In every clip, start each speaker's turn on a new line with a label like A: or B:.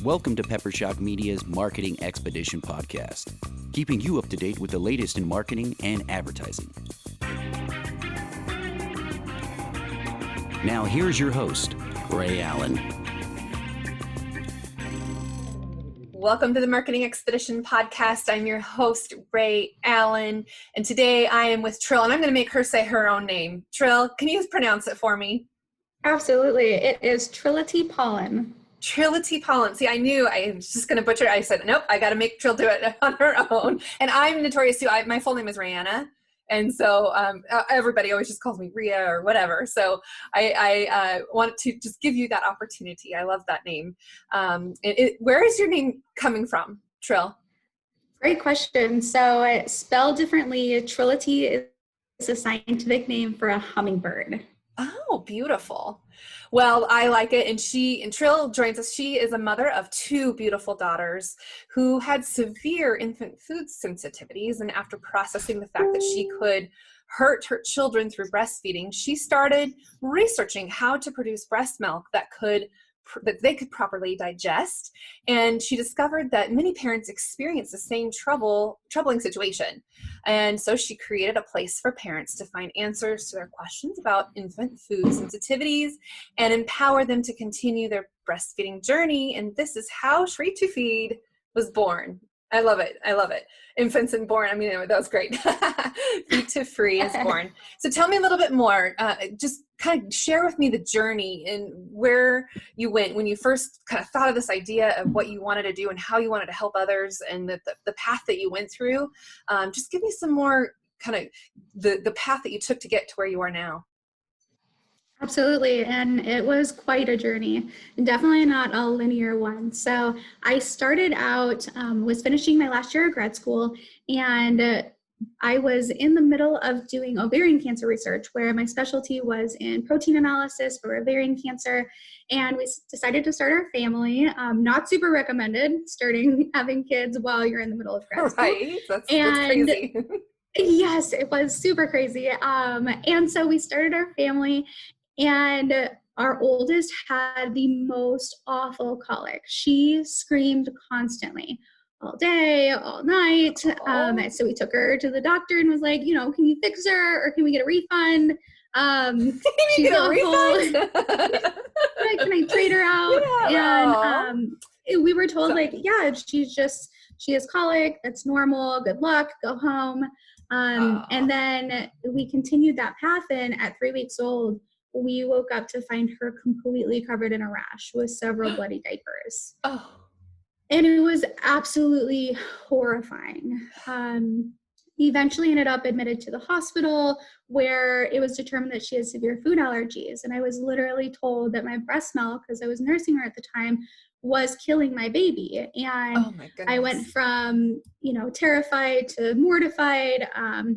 A: Welcome to Peppershock Media's Marketing Expedition podcast, keeping you up to date with the latest in marketing and advertising. Now here's your host, Ray Allen.
B: Welcome to the Marketing Expedition podcast. I'm your host, Ray Allen, and today I am with Trill, and I'm going to make her say her own name. Trill, can you pronounce it for me?
C: Absolutely. It is Trillitye Paullin.
B: Trillitye Paullin. See, I knew I was just going to butcher it. I said, nope, I got to make Trill do it on her own. And I'm notorious too. My full name is Rihanna. And so everybody always just calls me Rhea or whatever. So I want to just give you that opportunity. I love that name. Where is your name coming from, Trill?
C: Great question. So spelled differently, Trillitye is a scientific name for a hummingbird.
B: Oh, beautiful. Well, I like it. And Trill joins us. She is a mother of two beautiful daughters who had severe infant food sensitivities. And after processing the fact that she could hurt her children through breastfeeding, she started researching how to produce breast milk that they could properly digest. And she discovered that many parents experience the same troubling situation. And so she created a place for parents to find answers to their questions about infant food sensitivities and empower them to continue their breastfeeding journey. And this is how Free to Feed was born. I love it. I love it. Infants and born. I mean, that was great. Feed to Free is born. So tell me a little bit more. Just kind of share with me the journey and where you went when you first kind of thought of this idea of what you wanted to do and how you wanted to help others and the path that you went through. Just give me some more kind of the path that you took to get to where you are now.
C: Absolutely. And it was quite a journey, and definitely not a linear one. So I started out, was finishing my last year of grad school, and I was in the middle of doing ovarian cancer research, where my specialty was in protein analysis for ovarian cancer. And we decided to start our family. Not super recommended having kids while you're in the middle of grad school.
B: Right. That's crazy.
C: Yes, it was super crazy. And so we started our family. And our oldest had the most awful colic. She screamed constantly, all day, all night. So we took her to the doctor and was like, can you fix her or can we get a refund?
B: She's awful.
C: Can I trade her out?
B: Yeah,
C: and we were told she has colic. That's normal. Good luck. Go home. And then we continued that path, and at 3 weeks old, we woke up to find her completely covered in a rash with several bloody diapers.
B: Oh.
C: And it was absolutely horrifying. Eventually ended up admitted to the hospital, where it was determined that she had severe food allergies. And I was literally told that my breast milk, because I was nursing her at the time, was killing my baby. And
B: oh my goodness.
C: I went from, terrified to mortified. And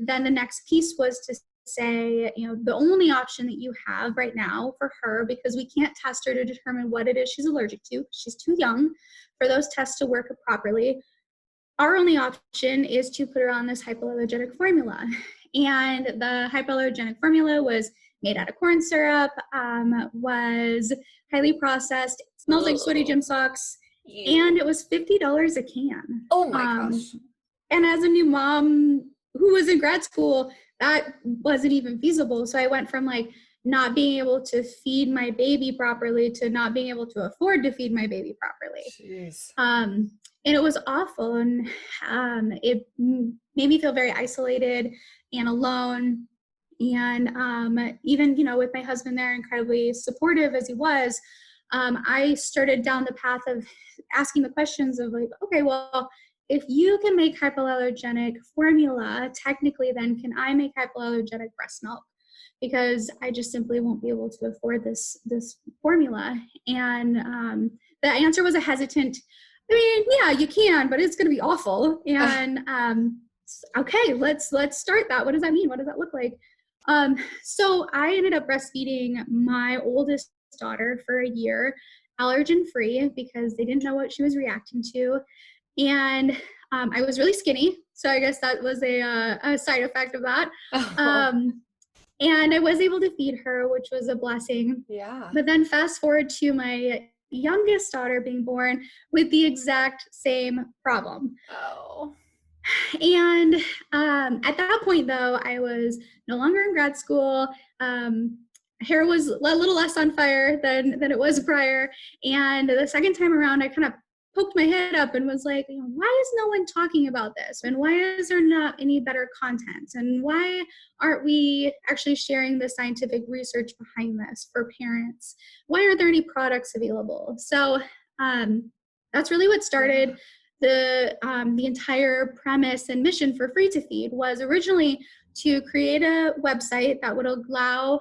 C: then the next piece was to say, the only option that you have right now for her, because we can't test her to determine what it is she's allergic to, she's too young for those tests to work properly. Our only option is to put her on this hypoallergenic formula. And the hypoallergenic formula was made out of corn syrup, was highly processed, smells like sweaty gym socks, and it was $50 a can.
B: Oh my gosh.
C: And as a new mom who was in grad school, that wasn't even feasible. So I went from not being able to feed my baby properly to not being able to afford to feed my baby properly.
B: Jeez.
C: And it was awful. And it made me feel very isolated and alone. And even, with my husband there, incredibly supportive as he was, I started down the path of asking the questions of okay, well, if you can make hypoallergenic formula, technically then can I make hypoallergenic breast milk? Because I just simply won't be able to afford this formula. And the answer was a hesitant, yeah, you can, but it's going to be awful. And okay, let's start that. What does that mean? What does that look like? So I ended up breastfeeding my oldest daughter for a year, allergen-free, because they didn't know what she was reacting to. And I was really skinny, so I guess that was a side effect of that. And I was able to feed her, which was a blessing.
B: Yeah.
C: But then fast forward to my youngest daughter being born with the exact same problem.
B: Oh.
C: And at that point, though, I was no longer in grad school. Hair was a little less on fire than it was prior. And the second time around, I kind of poked my head up and was like, why is no one talking about this? And why is there not any better content? And why aren't we actually sharing the scientific research behind this for parents? Why aren't there any products available? So that's really what started the entire premise and mission for Free to Feed. Was originally to create a website that would allow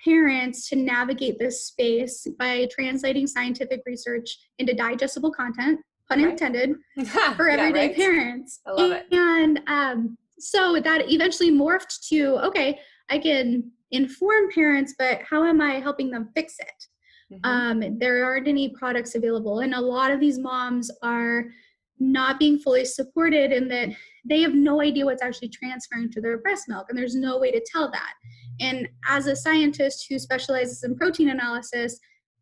C: parents to navigate this space by translating scientific research into digestible content, pun intended, for everyday parents.
B: I love it.
C: And so that eventually morphed to, okay, I can inform parents, but how am I helping them fix it? There aren't any products available. And a lot of these moms are not being fully supported in that they have no idea what's actually transferring to their breast milk, and there's no way to tell that. And as a scientist who specializes in protein analysis,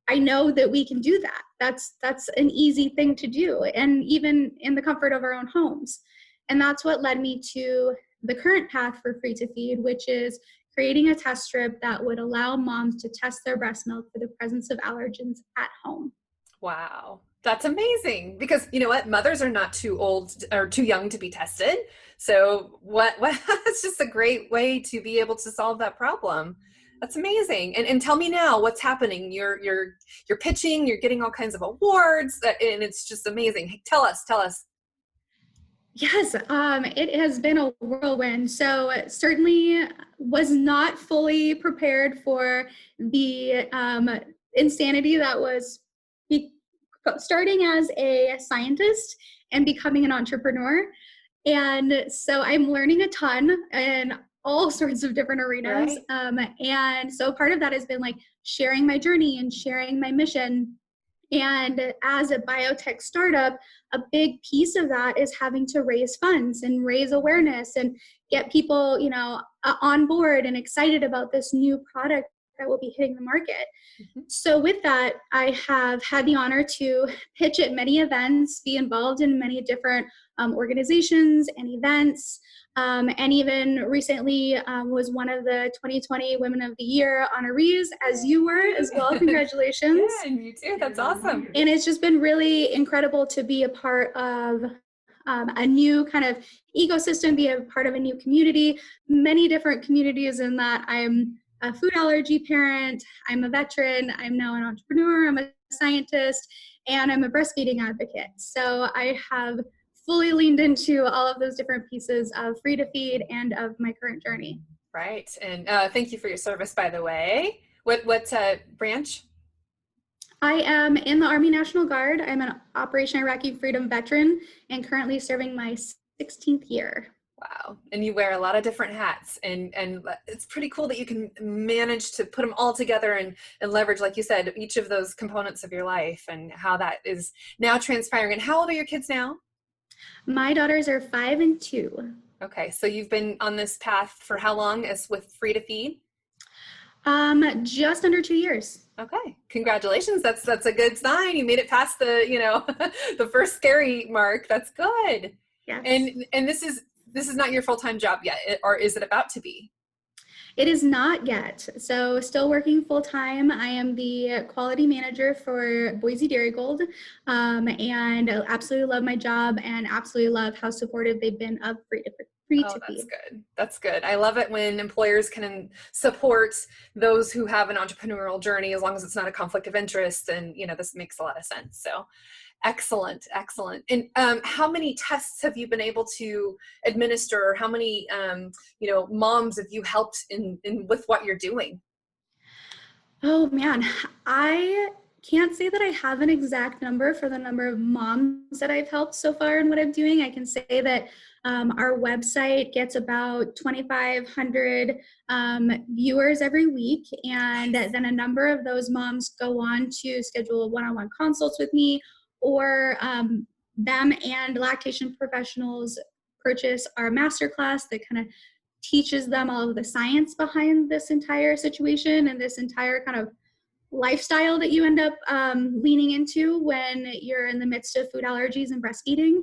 C: I know that we can do that. That's an easy thing to do, and even in the comfort of our own homes. And that's what led me to the current path for Free to Feed, which is creating a test strip that would allow moms to test their breast milk for the presence of allergens at home.
B: Wow. That's amazing, because you know what? Mothers are not too old or too young to be tested. So it's just a great way to be able to solve that problem. That's amazing. And tell me now what's happening. You're pitching, you're getting all kinds of awards, and it's just amazing. Tell us.
C: Yes, it has been a whirlwind. So certainly was not fully prepared for the insanity that was starting as a scientist and becoming an entrepreneur. And so I'm learning a ton in all sorts of different arenas.
B: Right.
C: And so part of that has been like sharing my journey and sharing my mission. And as a biotech startup, a big piece of that is having to raise funds and raise awareness and get people, on board and excited about this new product that will be hitting the market. So with that, I have had the honor to pitch at many events, be involved in many different organizations and events, and even recently was one of the 2020 Women of the Year honorees, as you were as well. Congratulations.
B: Yeah, and you too. That's awesome.
C: And it's just been really incredible to be a part of a new kind of ecosystem, be a part of a new community, many different communities in that I'm a food allergy parent, I'm a veteran, I'm now an entrepreneur, I'm a scientist, and I'm a breastfeeding advocate. So I have fully leaned into all of those different pieces of Free to Feed and of my current journey.
B: Right. And thank you for your service, by the way. What branch?
C: I am in the Army National Guard. I'm an Operation Iraqi Freedom veteran and currently serving my 16th year.
B: Wow. And you wear a lot of different hats, and it's pretty cool that you can manage to put them all together and leverage, like you said, each of those components of your life and how that is now transpiring. And how old are your kids now?
C: My daughters are 5 and 2.
B: Okay. So you've been on this path for how long as with Free to Feed?
C: Just under 2 years.
B: Okay. Congratulations. That's a good sign. You made it past the, the first scary mark. That's good.
C: Yes.
B: And this is not your full-time job yet, or is it about to be?
C: It is not yet. So still working full-time. I am the quality manager for Boise Dairy Gold, and I absolutely love my job and absolutely love how supportive they've been of Free to Feed.
B: That's good. That's good. I love it when employers can support those who have an entrepreneurial journey, as long as it's not a conflict of interest. And, this makes a lot of sense. So excellent. And how many tests have you been able to administer? How many, moms have you helped in with what you're doing?
C: Oh man, I can't say that I have an exact number for the number of moms that I've helped so far in what I'm doing. I can say that our website gets about 2,500 viewers every week, and then a number of those moms go on to schedule one-on-one consults with me, or them and lactation professionals purchase our masterclass that kind of teaches them all of the science behind this entire situation and this entire kind of lifestyle that you end up leaning into when you're in the midst of food allergies and breastfeeding.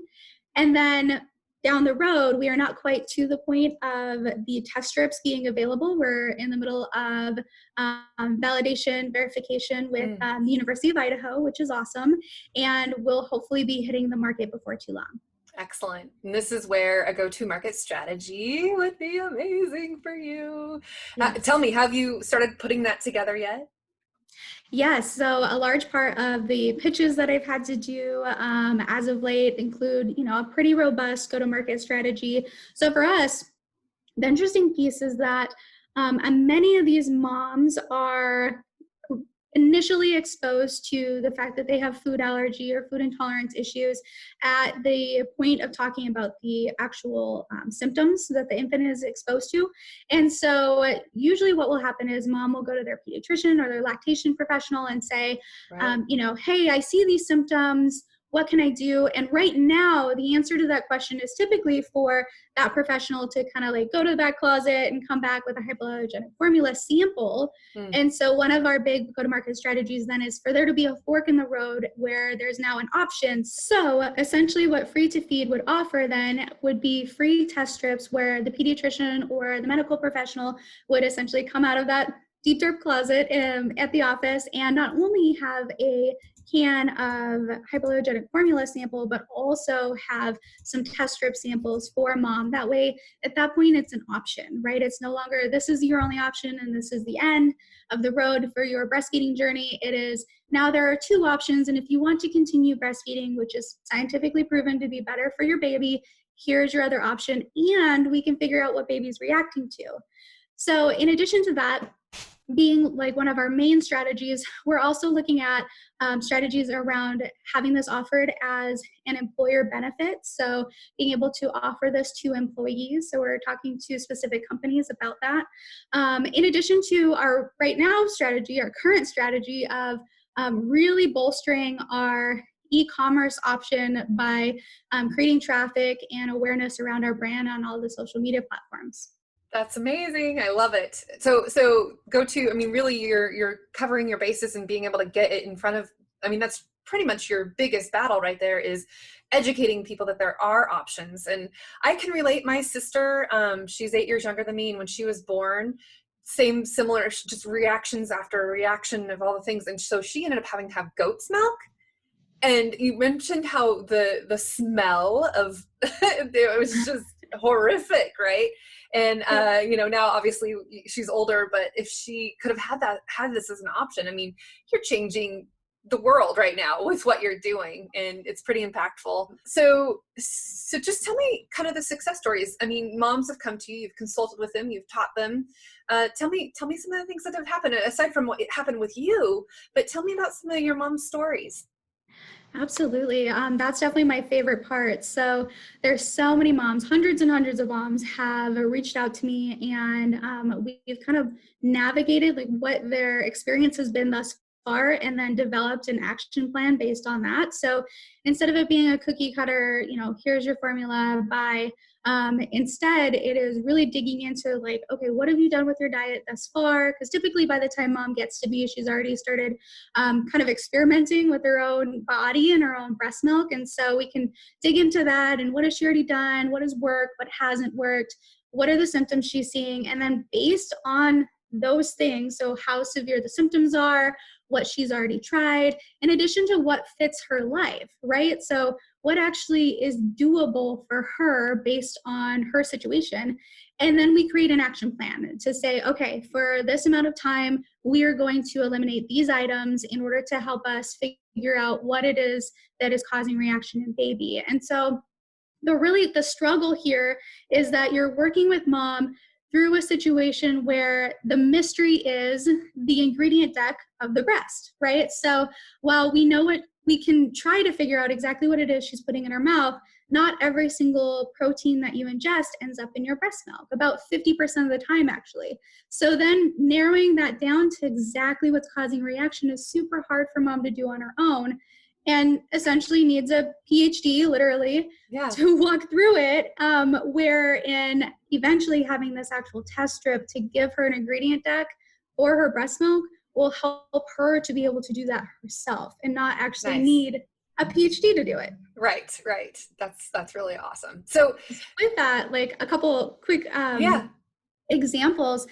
C: And then down the road, we are not quite to the point of the test strips being available. We're in the middle of validation, verification with the University of Idaho, which is awesome. And we'll hopefully be hitting the market before too long.
B: Excellent. And this is where a go-to-market strategy would be amazing for you.
C: Yes.
B: Tell me, have you started putting that together yet?
C: Yes, so a large part of the pitches that I've had to do as of late include, a pretty robust go-to-market strategy. So for us, the interesting piece is that many of these moms are initially exposed to the fact that they have food allergy or food intolerance issues at the point of talking about the actual symptoms that the infant is exposed to. And so usually what will happen is mom will go to their pediatrician or their lactation professional and say,
B: Right.
C: Hey, I see these symptoms. What can I do? And right now, the answer to that question is typically for that professional to kind of like go to the back closet and come back with a hypoallergenic formula sample. And so one of our big go-to-market strategies then is for there to be a fork in the road where there's now an option. So essentially what Free to Feed would offer then would be free test strips where the pediatrician or the medical professional would essentially come out of that deep dark closet at the office and not only have a can of hypoallergenic formula sample, but also have some test strip samples for a mom. That way, at that point, it's an option, right? It's no longer, this is your only option and this is the end of the road for your breastfeeding journey. It is, now there are two options. And if you want to continue breastfeeding, which is scientifically proven to be better for your baby, here's your other option. And we can figure out what baby's reacting to. So in addition to that, being like one of our main strategies, we're also looking at strategies around having this offered as an employer benefit. So being able to offer this to employees. So we're talking to specific companies about that. In addition to our right now strategy, our current strategy of really bolstering our e-commerce option by creating traffic and awareness around our brand on all the social media platforms.
B: That's amazing. I love it. So really you're covering your bases and being able to get it in front of, that's pretty much your biggest battle right there, is educating people that there are options. And I can relate. My sister, she's 8 years younger than me. And when she was born, similar, just reactions after reaction of all the things. And so she ended up having to have goat's milk. And you mentioned how the smell of it was just horrific, right? And now obviously she's older, but if she could have had this as an option, you're changing the world right now with what you're doing, and it's pretty impactful. So just tell me kind of the success stories. Moms have come to you, you've consulted with them, you've taught them. Tell me some of the things that have happened aside from what happened with you, but tell me about some of your mom's stories.
C: Absolutely. That's definitely my favorite part. So there's so many moms, hundreds and hundreds of moms have reached out to me, and we've kind of navigated like what their experience has been thus far and then developed an action plan based on that. So instead of it being a cookie cutter, here's your formula, buy, instead it is really digging into like, okay, what have you done with your diet thus far? Because typically by the time mom gets to be, she's already started kind of experimenting with her own body and her own breast milk. And so we can dig into that and what has she already done? What has worked? What hasn't worked? What are the symptoms she's seeing? And then based on those things, so how severe the symptoms are, what she's already tried, in addition to what fits her life, right? So what actually is doable for her based on her situation. And then we create an action plan to say, okay, for this amount of time, we are going to eliminate these items in order to help us figure out what it is that is causing reaction in baby. And so the struggle here is that you're working with mom through a situation where the mystery is the ingredient deck of the breast, right? So while we know what, we can try to figure out exactly what it is she's putting in her mouth, not every single protein that you ingest ends up in your breast milk, about 50% of the time actually. So then narrowing that down to exactly what's causing reaction is super hard for mom to do on her own, and essentially needs a PhD, literally, to walk through it, wherein eventually having this actual test strip to give her an ingredient deck for her breast milk will help her to be able to do that herself and not actually
B: Nice.
C: need a PhD to do it.
B: Right. That's really awesome. So
C: with that, like a couple quick examples.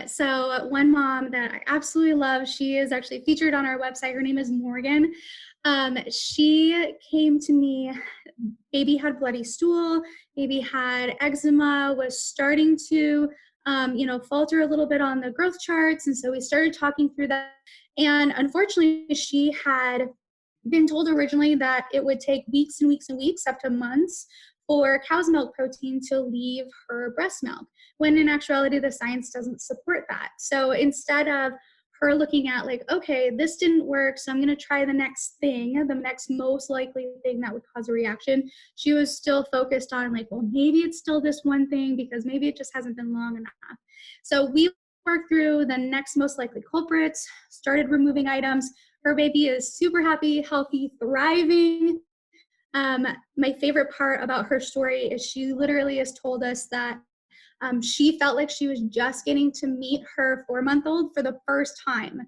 C: So one mom that I absolutely love, she is actually featured on our website. Her name is Morgan. She came to me, baby had bloody stool, baby had eczema, was starting to, falter a little bit on the growth charts. And so we started talking through that. And unfortunately, she had been told originally that it would take weeks and weeks and weeks, up to months, for cow's milk protein to leave her breast milk, when in actuality, the science doesn't support that. So instead of her looking at like, okay, this didn't work, so I'm going to try the next thing, the next most likely thing that would cause a reaction, she was still focused on like, well, maybe it's still this one thing because maybe it just hasn't been long enough. So we worked through the next most likely culprits, started removing items. Her baby is super happy, healthy, thriving. My favorite part about her story is she literally has told us that she felt like she was just getting to meet her 4-month-old for the first time,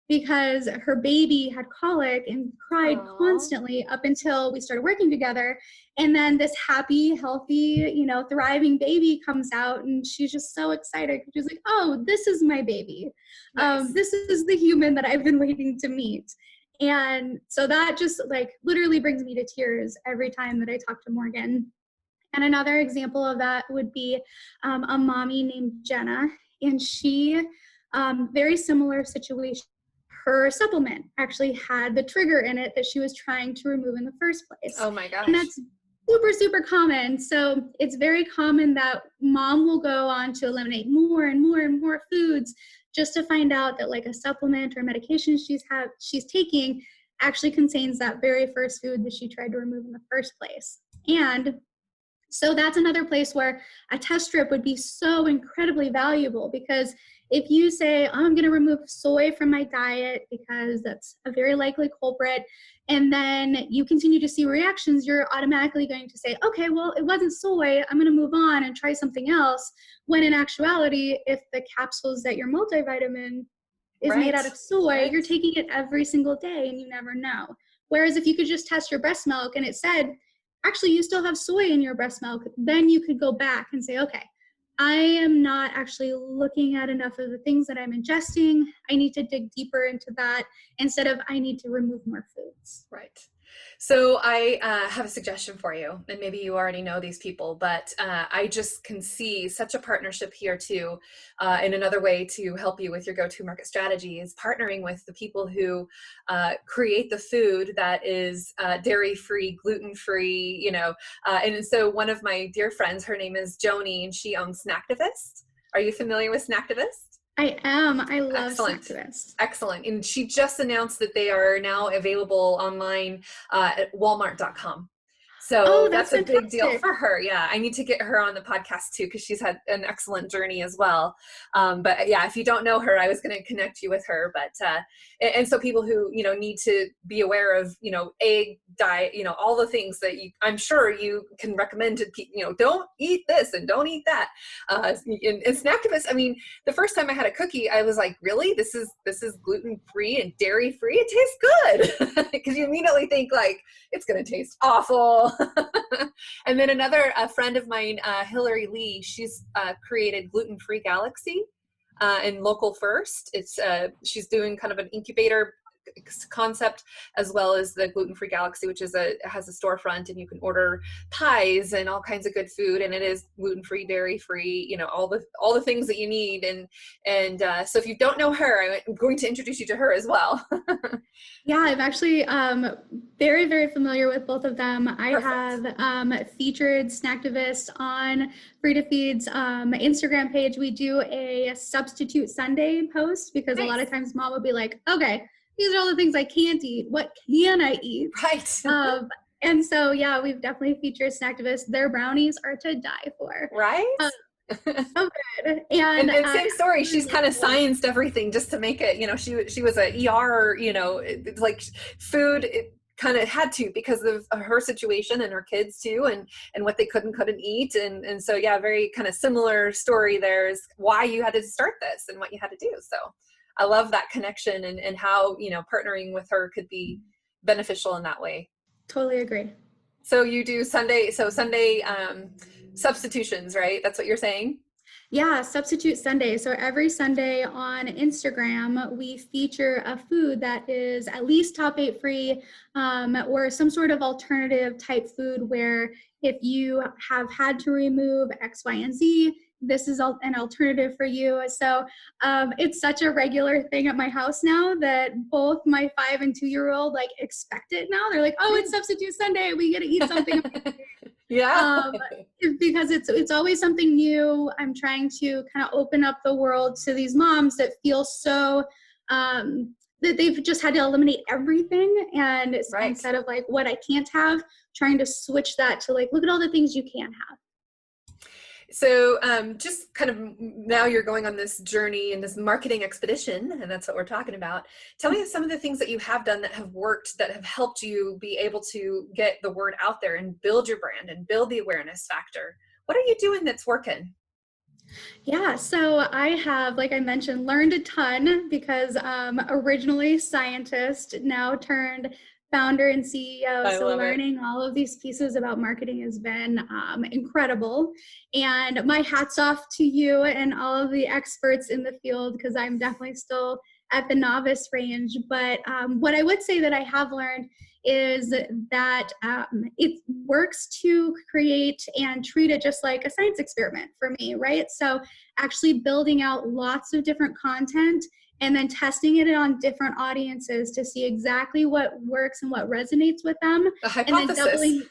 C: because her baby had colic and cried constantly up until we started working together. And then this happy, healthy, thriving baby comes out, and she's just so excited. She's like, oh, this is my baby.
B: Nice.
C: This is the human that I've been waiting to meet. And so that just like literally brings me to tears every time that I talk to Morgan. And another example of that would be a mommy named Jenna, and she, very similar situation. Her supplement actually had the trigger in it that she was trying to remove in the first place.
B: Oh my gosh.
C: And that's super, super common. So it's very common that mom will go on to eliminate more and more and more foods just to find out that like a supplement or medication she's taking actually contains that very first food that she tried to remove in the first place. And so that's another place where a test strip would be so incredibly valuable, because if you say, I'm going to remove soy from my diet because that's a very likely culprit, and then you continue to see reactions, you're automatically going to say, okay, well, it wasn't soy, I'm going to move on and try something else. When in actuality, if the capsules that your multivitamin is made out of soy, you're taking it every single day and you never know. Whereas if you could just test your breast milk and it said, actually, you still have soy in your breast milk, then you could go back and say, okay, I am not actually looking at enough of the things that I'm ingesting. I need to dig deeper into that instead of I need to remove more foods.
B: Right. So I have a suggestion for you, and maybe you already know these people, but I just can see such a partnership here too. And another way to help you with your go-to-market strategy is partnering with the people who create the food that is dairy-free, gluten-free, and so one of my dear friends, her name is Joni, and she owns Snacktivist. Are you familiar with Snacktivist?
C: I am. I love
B: Excellent.
C: Snacktivist.
B: Excellent. And she just announced that they are now available online at walmart.com. So that's a big deal for her. Yeah, I need to get her on the podcast too, because she's had an excellent journey as well. But yeah, if you don't know her, I was going to connect you with her. But and so people who need to be aware of egg diet, all the things that I'm sure you can recommend to people. Don't eat this and don't eat that. And Snacktivist. I mean, the first time I had a cookie, I was like, really, this is gluten free and dairy free. It tastes good, because you immediately think like it's going to taste awful. And then another friend of mine, Hillary Lee, she's created Gluten-Free Galaxy in Local First. It's she's doing kind of an incubator concept, as well as the Gluten-Free Galaxy, which is has a storefront, and you can order pies and all kinds of good food, and it is gluten-free, dairy-free, all the things that you need. And so if you don't know her, I'm going to introduce you to her as well.
C: Yeah, I'm actually very, very familiar with both of them. I
B: Perfect.
C: have featured Snacktivist on Free to Feed's Instagram page. We do a substitute Sunday post, because a lot of times mom will be like, okay, these are all the things I can't eat. What can I eat?
B: Right.
C: And so, yeah, we've definitely featured Snacktivist. Their brownies are to die for.
B: Right?
C: So good. And
B: same story. She's kind of scienced everything just to make it, she was a ER, it's like food, it kind of had to, because of her situation and her kids too, and what they couldn't eat. And so, yeah, very kind of similar story there is why you had to start this and what you had to do. So I love that connection and how, partnering with her could be beneficial in that way.
C: Totally agree.
B: So you do Sunday substitutions, right? That's what you're saying?
C: Yeah, Substitute Sunday. So every Sunday on Instagram, we feature a food that is at least top 8 free, or some sort of alternative type food where if you have had to remove X, Y, and Z, this is an alternative for you. So it's such a regular thing at my house now that both my 5 and 2-year-old like expect it now. They're like, oh, it's Substitute Sunday. We get to eat something.
B: Yeah.
C: Because it's always something new. I'm trying to kind of open up the world to these moms that feel so that they've just had to eliminate everything, and
B: Right.
C: instead of like what I can't have, trying to switch that to like, look at all the things you can have.
B: So just kind of now you're going on this journey and this marketing expedition, and that's what we're talking about. Tell me some of the things that you have done that have worked, that have helped you be able to get the word out there and build your brand and build the awareness factor. What are you doing that's working?
C: Yeah, so I have, like I mentioned, learned a ton because originally scientist, now turned founder and CEO.
B: I
C: So
B: love it.
C: learning all of these pieces about marketing has been incredible. And my hat's off to you and all of the experts in the field, because I'm definitely still at the novice range. But what I would say that I have learned is that it works to create and treat it just like a science experiment for me, right? So actually building out lots of different content and then testing it on different audiences to see exactly what works and what resonates with them.
B: A hypothesis.
C: And then doubling,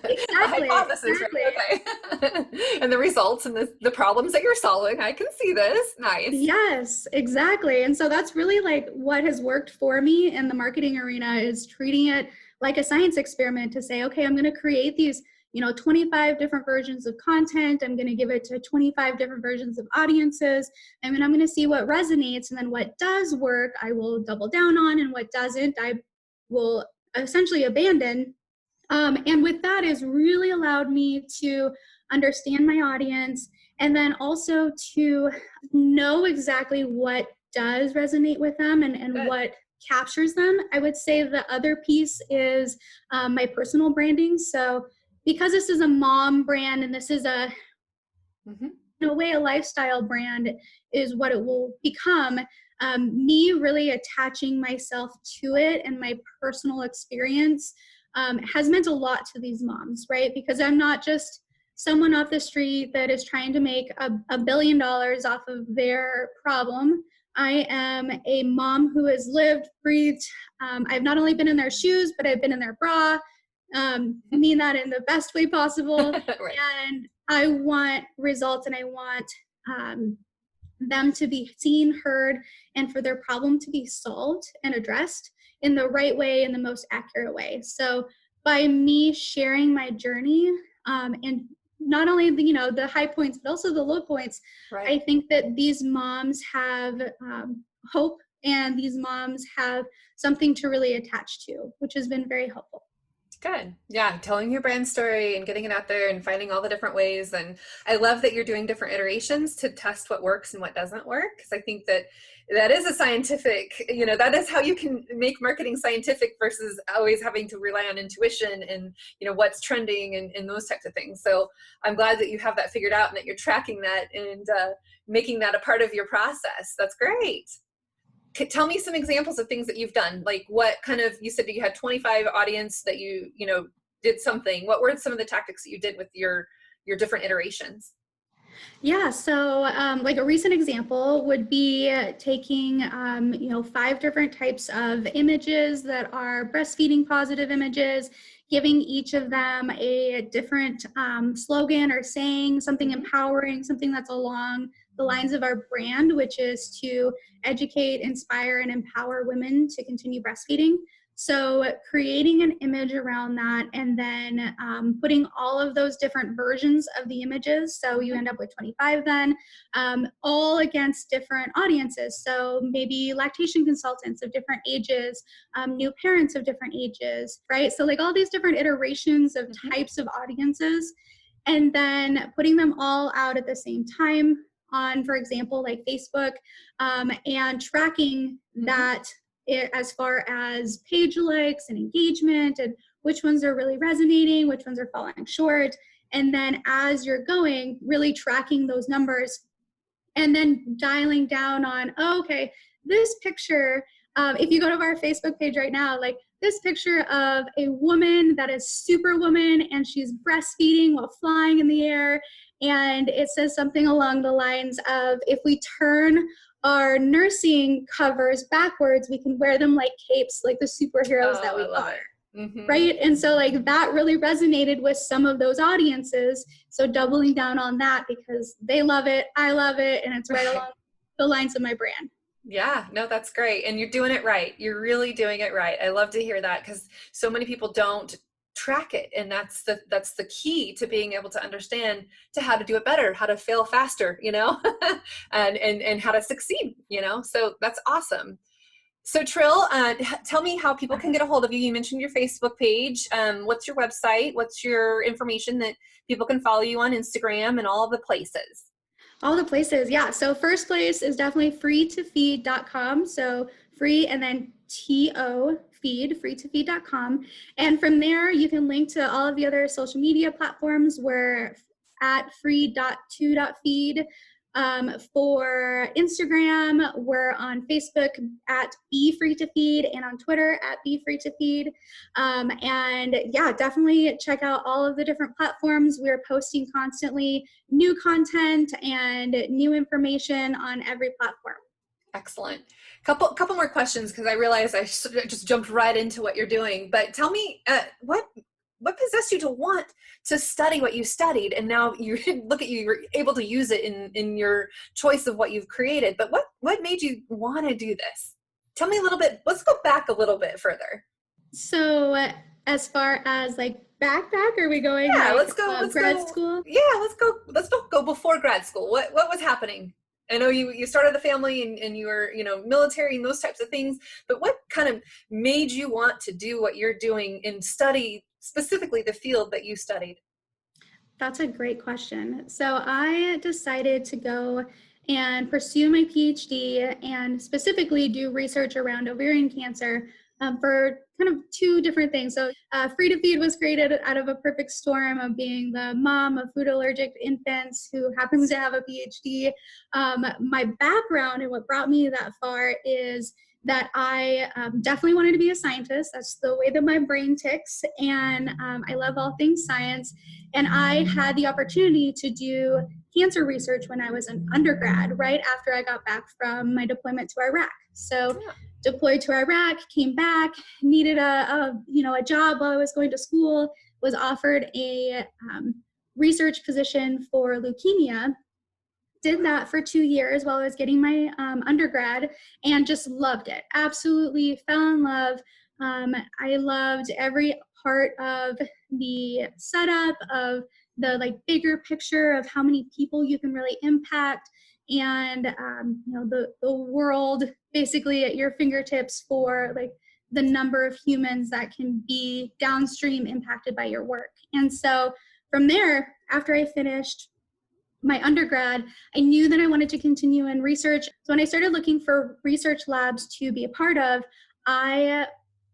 B: exactly. A hypothesis,
C: exactly.
B: Right? Okay. And the results and the problems that you're solving. I can see this. Nice.
C: Yes, exactly. And so that's really like what has worked for me in the marketing arena, is treating it like a science experiment to say, okay, I'm going to create these 25 different versions of content. I'm going to give it to 25 different versions of audiences. And then I'm going to see what resonates. And then what does work, I will double down on. And what doesn't, I will essentially abandon. And with that has really allowed me to understand my audience, and then also to know exactly what does resonate with them and what captures them. I would say the other piece is my personal branding. So because this is a mom brand and this is in a way, a lifestyle brand is what it will become. Me really attaching myself to it and my personal experience has meant a lot to these moms, right? Because I'm not just someone off the street that is trying to make $1 billion off of their problem. I am a mom who has lived, breathed. I've not only been in their shoes, but I've been in their bra. I mean that in the best way possible.
B: Right.
C: And I want results, and I want them to be seen, heard, and for their problem to be solved and addressed in the right way, in the most accurate way. So by me sharing my journey, and not only the high points, but also the low points, right. I think that these moms have hope, and these moms have something to really attach to, which has been very helpful.
B: Good. Yeah. Telling your brand story and getting it out there and finding all the different ways. And I love that you're doing different iterations to test what works and what doesn't work. Because I think that is a scientific, that is how you can make marketing scientific versus always having to rely on intuition and, what's trending and those types of things. So I'm glad that you have that figured out and that you're tracking that and making that a part of your process. That's great. Tell me some examples of things that you've done. Like what kind of, you said you had 25 audience that you did something. What were some of the tactics that you did with your different iterations?
C: Yeah, so like a recent example would be taking 5 different types of images that are breastfeeding positive images, giving each of them a different slogan or saying something empowering, something that's along the lines of our brand, which is to educate, inspire, and empower women to continue breastfeeding. So creating an image around that, and then putting all of those different versions of the images. So you end up with 25 then, all against different audiences. So maybe lactation consultants of different ages, new parents of different ages, right? So like all these different iterations of types of audiences, and then putting them all out at the same time on, for example, like Facebook, and tracking that as far as page likes and engagement and which ones are really resonating, which ones are falling short. And then as you're going, really tracking those numbers and then dialing down on, oh, okay, this picture, if you go to our Facebook page right now, like this picture of a woman that is superwoman and she's breastfeeding while flying in the air. And it says something along the lines of, if we turn our nursing covers backwards, we can wear them like capes, like the superheroes that we are. Right? And so like that really resonated with some of those audiences. So doubling down on that because they love it, I love it, and it's right along the lines of my brand.
B: Yeah, no, that's great. And you're doing it right. You're really doing it right. I love to hear that because so many people don't track it. And that's the key to being able to understand to how to do it better, how to fail faster, you know, and how to succeed, you know, so that's awesome. So Trill, tell me how people can get a hold of you. You mentioned your Facebook page. What's your website? What's your information that people can follow you on Instagram and all the places?
C: All the places, yeah. So first place is definitely freetofeed.com. So free and then T-O feed, freetofeed.com. And from there, you can link to all of the other social media platforms. We're at free.to.feed. For Instagram, we're on Facebook at Be Free to Feed and on Twitter at Be Free to Feed. And yeah, definitely check out all of the different platforms. We're posting constantly new content and new information on every platform.
B: Excellent. Couple more questions because I realized I just jumped right into what you're doing. But tell me, what possessed you to want to study what you studied? And now you look at you, you're able to use it in your choice of what you've created. But what made you want to do this? Tell me a little bit. Let's go back a little bit further.
C: So as far as like back, are we going?
B: Yeah,
C: like,
B: let's go.
C: Grad school?
B: Yeah, let's go before grad school. What was happening? I know you started the family and you were, you know, military and those types of things, but what kind of made you want to do what you're doing and study specifically the field that you studied?
C: That's a great question. So I decided to go and pursue my PhD and specifically do research around ovarian cancer for kind of two different things. So Free to Feed was created out of a perfect storm of being the mom of food allergic infants who happens to have a PhD. My background and what brought me that far is that I definitely wanted to be a scientist. That's the way that my brain ticks. And I love all things science. And I had the opportunity to do cancer research when I was an undergrad, right after I got back from my deployment to Iraq. So deployed to Iraq, came back, needed a job while I was going to school, was offered a research position for leukemia. Did that for 2 years while I was getting my undergrad and just loved it. Absolutely fell in love. I loved every part of the setup of the like bigger picture of how many people you can really impact and the world basically at your fingertips for like the number of humans that can be downstream impacted by your work. And so from there, after I finished my undergrad, I knew that I wanted to continue in research. So when I started looking for research labs to be a part of, I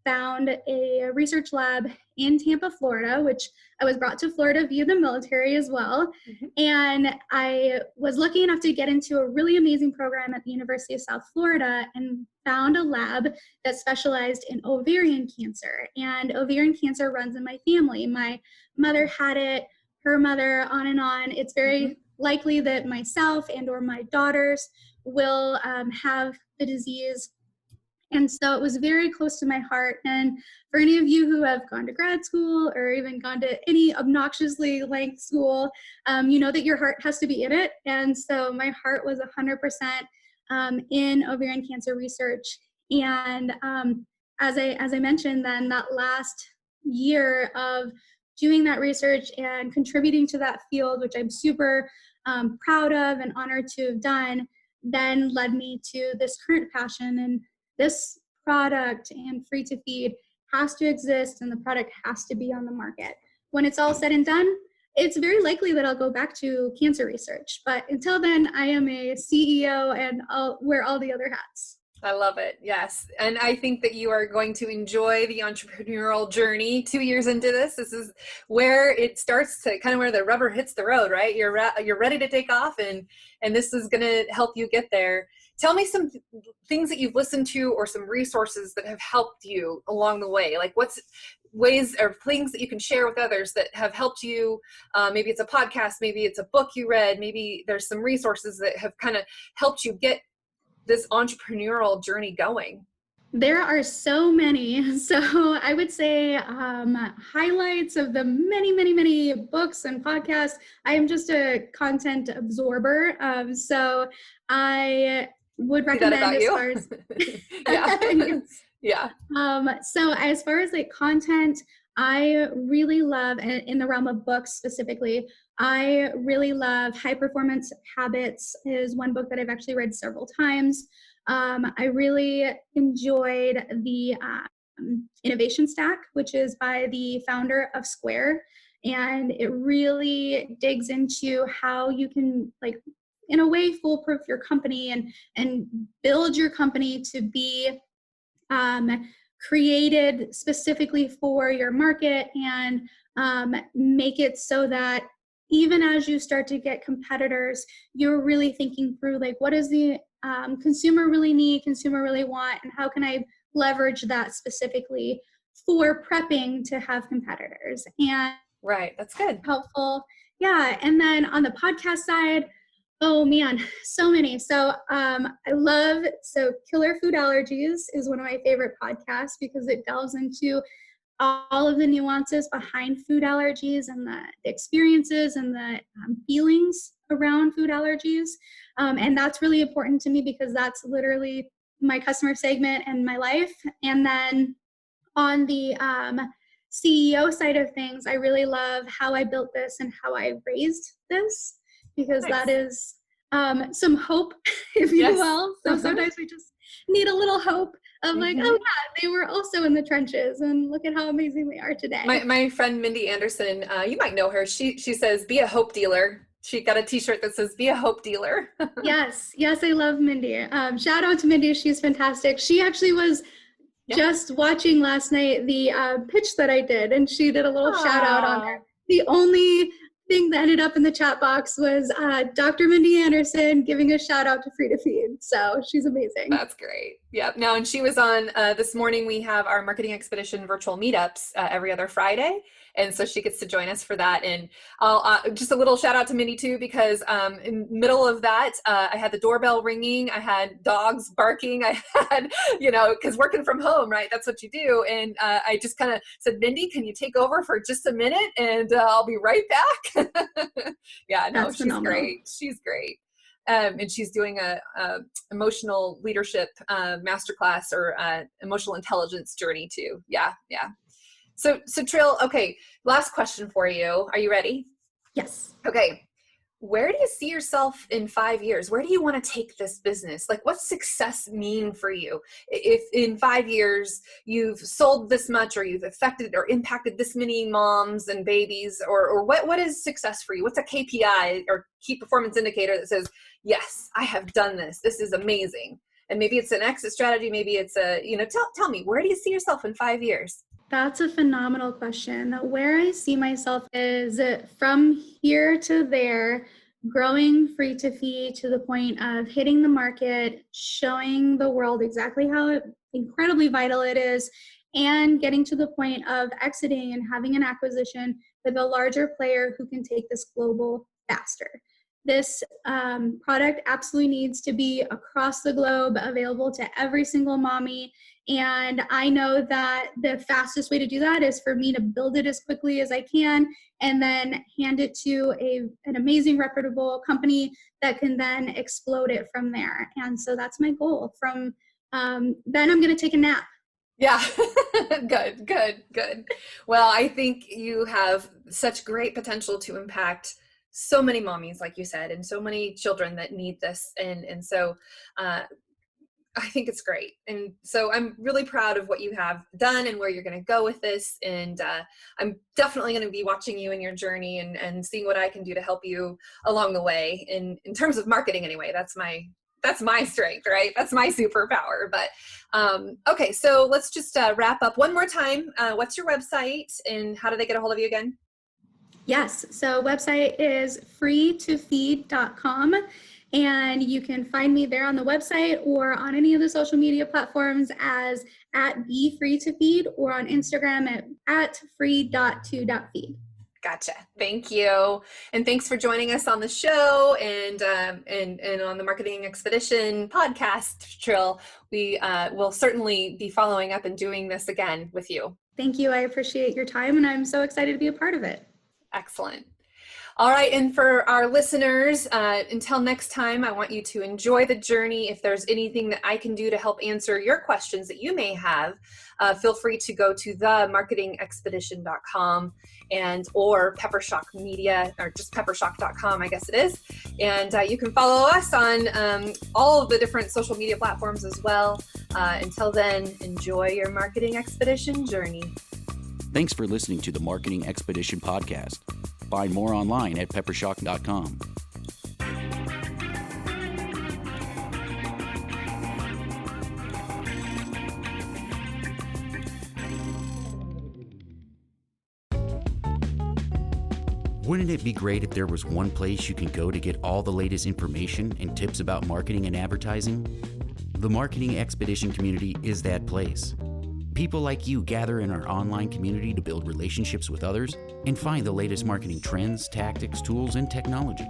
C: found a research lab in Tampa, Florida, which I was brought to Florida via the military as well. Mm-hmm. And I was lucky enough to get into a really amazing program at the University of South Florida and found a lab that specialized in ovarian cancer. And ovarian cancer runs in my family. My mother had it, her mother, on and on. It's very likely that myself and or my daughters will have the disease. And so it was very close to my heart. And for any of you who have gone to grad school or even gone to any obnoxiously length school, you know that your heart has to be in it. And so my heart was 100% in ovarian cancer research. And as I mentioned, then that last year of doing that research and contributing to that field, which I'm super proud of and honored to have done, then led me to this current passion. And this product and Free to Feed has to exist and the product has to be on the market. When it's all said and done, it's very likely that I'll go back to cancer research. But until then, I am a CEO and I'll wear all the other hats.
B: I love it. Yes. And I think that you are going to enjoy the entrepreneurial journey 2 years into this. This is where it starts to kind of where the rubber hits the road, right? You're ready to take off, and this is going to help you get there. Tell me some things that you've listened to or some resources that have helped you along the way. Like what's ways or things that you can share with others that have helped you. Maybe it's a podcast, maybe it's a book you read, maybe there's some resources that have kind of helped you get this entrepreneurial journey going.
C: There are so many. So I would say highlights of the many books and podcasts. I am just a content absorber. So I would recommend as far as
B: yeah. Yeah.
C: So as far as like content, I really love, in the realm of books specifically, I really love High Performance Habits is one book that I've actually read several times. I really enjoyed the Innovation Stack, which is by the founder of Square. And it really digs into how you can, like, in a way, foolproof your company and build your company to be created specifically for your market, and make it so that even as you start to get competitors, you're really thinking through, like, what does the consumer really need, consumer really want, and how can I leverage that specifically for prepping to have competitors. And
B: right, that's good.
C: Helpful. Yeah. And then on the podcast side, oh man, so many. So Killer Food Allergies is one of my favorite podcasts because it delves into all of the nuances behind food allergies and the experiences and the feelings around food allergies. And that's really important to me because that's literally my customer segment and my life. And then on the CEO side of things, I really love how I built this and how I raised this, because that is some hope, if you will. So sometimes we just need a little hope of like, oh yeah, they were also in the trenches and look at how amazing they are today.
B: My friend Mindy Anderson, you might know her. She says, be a hope dealer. She got a t-shirt that says, be a hope dealer.
C: Yes, I love Mindy. Shout out to Mindy. She's fantastic. She actually was just watching last night the pitch that I did, and she did a little shout out on there. The only thing that ended up in the chat box was Dr. Mindy Anderson giving a shout out to Free to Feed. So she's amazing.
B: That's great. Yep. Now, and she was on this morning. We have our Marketing Expedition virtual meetups every other Friday. And so she gets to join us for that. And I'll just a little shout out to Mindy too, because in the middle of that, I had the doorbell ringing. I had dogs barking. I had, because working from home, right? That's what you do. And I just kind of said, Mindy, can you take over for just a minute? And I'll be right back. Yeah, no, she's great. She's great. And she's doing a emotional leadership masterclass or emotional intelligence journey too. Yeah. So Trill, okay, last question for you. Are you ready?
C: Yes.
B: Okay. Where do you see yourself in 5 years? Where do you want to take this business? Like, what's success mean for you? If in 5 years you've sold this much, or you've affected or impacted this many moms and babies, or what is success for you? What's a KPI or key performance indicator that says, yes, I have done this. This is amazing. And maybe it's an exit strategy. Maybe it's tell me, where do you see yourself in 5 years?
C: That's a phenomenal question. Where I see myself is from here to there, growing Free to Feed to the point of hitting the market, showing the world exactly how incredibly vital it is, and getting to the point of exiting and having an acquisition with a larger player who can take this global faster. This product absolutely needs to be across the globe, available to every single mommy. And I know that the fastest way to do that is for me to build it as quickly as I can and then hand it to an amazing, reputable company that can then explode it from there. And so that's my goal. From then I'm going to take a nap.
B: Yeah. Good. Well, I think you have such great potential to impact so many mommies, like you said, and so many children that need this. And so I think it's great. And so I'm really proud of what you have done and where you're going to go with this. And I'm definitely going to be watching you in your journey and seeing what I can do to help you along the way in terms of marketing anyway. That's my strength, right? That's my superpower. But okay, so let's just wrap up one more time. What's your website and how do they get a hold of you again?
C: Yes, so website is freetofeed.com. And you can find me there on the website or on any of the social media platforms as @BeFreeToFeed or on Instagram at free.to.feed.
B: Gotcha. Thank you. And thanks for joining us on the show and on the Marketing Expedition podcast, Trill. We will certainly be following up and doing this again with you.
C: Thank you. I appreciate your time and I'm so excited to be a part of it.
B: Excellent. All right, and for our listeners, until next time, I want you to enjoy the journey. If there's anything that I can do to help answer your questions that you may have, feel free to go to themarketingexpedition.com or Peppershock Media, or just peppershock.com, I guess it is. And you can follow us on all of the different social media platforms as well. Until then, enjoy your marketing expedition journey.
A: Thanks for listening to the Marketing Expedition podcast. Find more online at peppershock.com. Wouldn't it be great if there was one place you can go to get all the latest information and tips about marketing and advertising? The Marketing Expedition community is that place. People like you gather in our online community to build relationships with others and find the latest marketing trends, tactics, tools, and technology.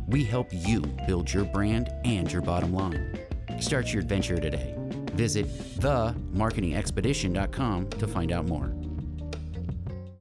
A: We help you build your brand and your bottom line. Start your adventure today. Visit themarketingexpedition.com to find out more.